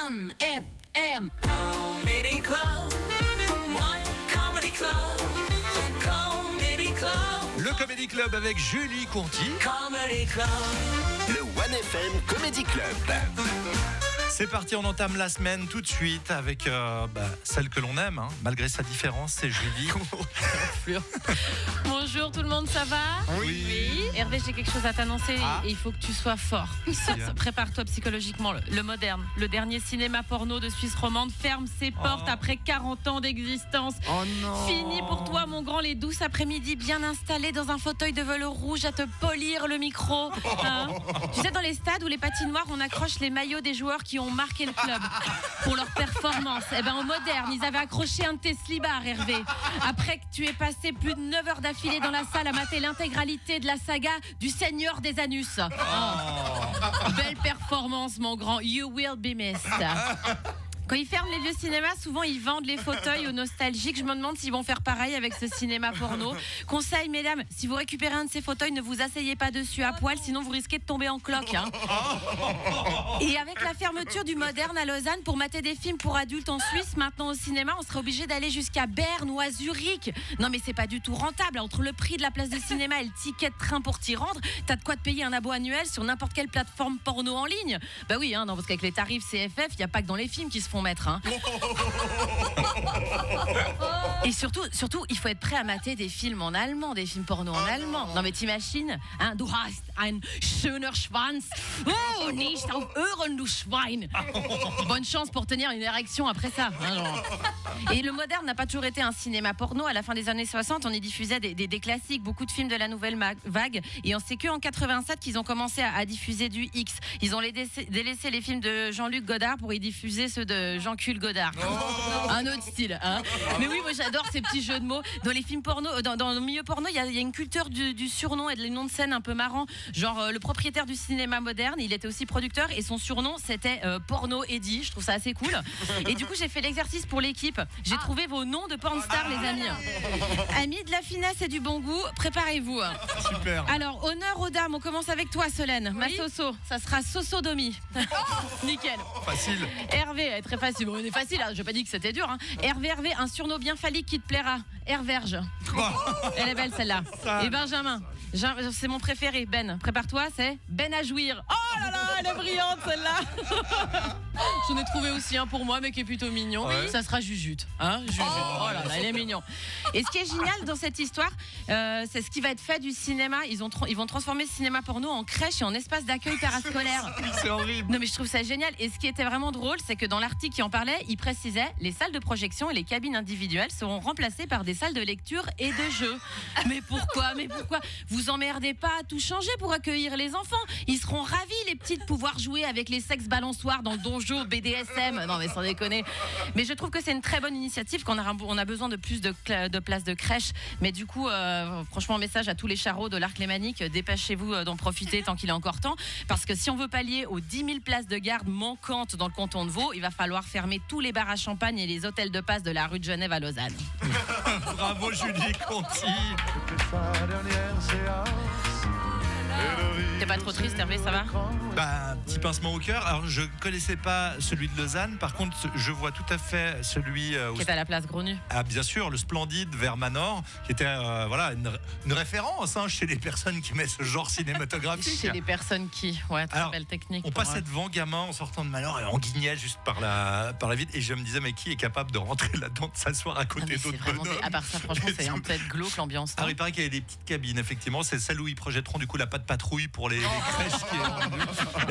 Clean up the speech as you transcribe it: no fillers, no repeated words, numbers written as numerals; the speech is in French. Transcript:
Fun FM Comedy Club. One Comedy Club. Comedy Club. Le Comedy Club avec Julie Conti. Comedy Club. Le One FM Comedy Club. C'est parti, on entame la semaine tout de suite avec celle que l'on aime, malgré sa différence, c'est Julie. Bonjour tout le monde, ça va ? Oui. Hervé, j'ai quelque chose à t'annoncer et il faut que tu sois fort. Prépare-toi psychologiquement. Le Moderne, le dernier cinéma porno de Suisse romande, ferme ses portes après 40 ans d'existence. Oh non. Fini pour toi, mon grand, les douces après-midi bien installés dans un fauteuil de velours rouge à te polir le micro. Tu sais, dans les stades ou les patinoires, on accroche les maillots des joueurs qui ont marqué le club pour leur performance. Au Moderne, ils avaient accroché un de tes slibards, Hervé. Après que tu aies passé plus de 9 heures d'affilée dans la salle à mater l'intégralité de la saga du Seigneur des Anus. Belle performance, mon grand. You will be missed. Quand ils ferment les vieux cinémas, souvent ils vendent les fauteuils aux nostalgiques. Je me demande s'ils vont faire pareil avec ce cinéma porno. Conseil, mesdames, si vous récupérez un de ces fauteuils, ne vous asseyez pas dessus à poil, sinon vous risquez de tomber en cloque. Et avec la fermeture du Moderne à Lausanne pour mater des films pour adultes en Suisse, maintenant au cinéma, on serait obligé d'aller jusqu'à Berne ou à Zurich. Non mais c'est pas du tout rentable. Entre le prix de la place de cinéma et le ticket de train pour t'y rendre, t'as de quoi te payer un abo annuel sur n'importe quelle plateforme porno en ligne. Bah oui, non, parce qu'avec les tarifs CFF, il n'y a pas que dans les films qui se font mettre. Et surtout, il faut être prêt à mater des films en allemand, des films porno en allemand. Non mais t'imagines, du hast ein schöner Schwanz. Oh, nicht auf Ohren, du Schwein. Bonne chance pour tenir une érection après ça. Et le Moderne n'a pas toujours été un cinéma porno. À la fin des années 60, on y diffusait des classiques, beaucoup de films de la nouvelle vague. Et on sait qu'en 87 qu'ils ont commencé à diffuser du X. Ils ont délaissé les films de Jean-Luc Godard pour y diffuser ceux de Jean-Cul Godard. Un autre style. Mais oui, moi j'adore ces petits jeux de mots. Dans les films porno, dans le milieu porno, il y a une culture du surnom et des noms de scène un peu marrants. Genre le propriétaire du cinéma Moderne, il était aussi producteur et son surnom c'était Porno Eddie. Je trouve ça assez cool. Et du coup j'ai fait l'exercice pour l'équipe. J'ai trouvé vos noms de pornstar, les amis. Amis de la finesse et du bon goût, préparez-vous. Super. Alors honneur aux dames, on commence avec toi Solène. Ma Soso, ça sera Sosodomie. Nickel. Facile. Hervé, très facile. Bon, c'est facile, j'ai pas dit que c'était dur. Hervé, un surnom bien phallique qui te plaira. Herverge. Elle est belle celle-là. Et Benjamin. C'est mon préféré, Ben. Prépare-toi, c'est Ben à jouir. Oh là là, elle est brillante celle-là. J'en ai trouvé aussi un pour moi, mais qui est plutôt mignon. Ouais. Ça sera Jujute. Jujute. Oh là là, elle est mignon. Et ce qui est génial dans cette histoire, c'est ce qui va être fait du cinéma. Ils vont transformer ce cinéma porno en crèche et en espace d'accueil parascolaire. C'est horrible. Non mais je trouve ça génial. Et ce qui était vraiment drôle, c'est que dans l'article qui en parlait, il précisait les salles de projection et les cabines individuelles seront remplacées par des salles de lecture et de jeux. Mais pourquoi vous emmerdez pas à tout changer pour accueillir les enfants. Ils seront ravis les petits de pouvoir jouer avec les sexes balançoires dans le donjon BDSM. Non mais sans déconner. Mais je trouve que c'est une très bonne initiative, qu'on a besoin de plus de places de crèche. Mais du coup, franchement, message à tous les charros de l'Arc lémanique, dépêchez-vous d'en profiter tant qu'il est encore temps. Parce que si on veut pallier aux 10 000 places de garde manquantes dans le canton de Vaud, il va falloir fermer tous les bars à champagne et les hôtels de passe de la rue de Genève à Lausanne. Bravo Julie Conti. T'es pas trop triste, Hervé, ça va ? Un petit pincement au cœur. Alors je connaissais pas celui de Lausanne. Par contre, je vois tout à fait celui Qui est à la place Grenu. Ah bien sûr, le splendide vers Manor, qui était une référence chez les personnes qui aiment ce genre cinématographique. Chez les personnes qui, très Alors, belle technique. On passait devant gamin en sortant de Manor et on guignait juste par la vitre et je me disais mais qui est capable de rentrer là-dedans, de s'asseoir à côté d'autres bonhommes. À part ça, franchement, c'est un peu glauque l'ambiance. Alors il paraît qu'il y a des petites cabines, effectivement, c'est celle où ils projetteront du coup la patte patrouille pour les crèches qui est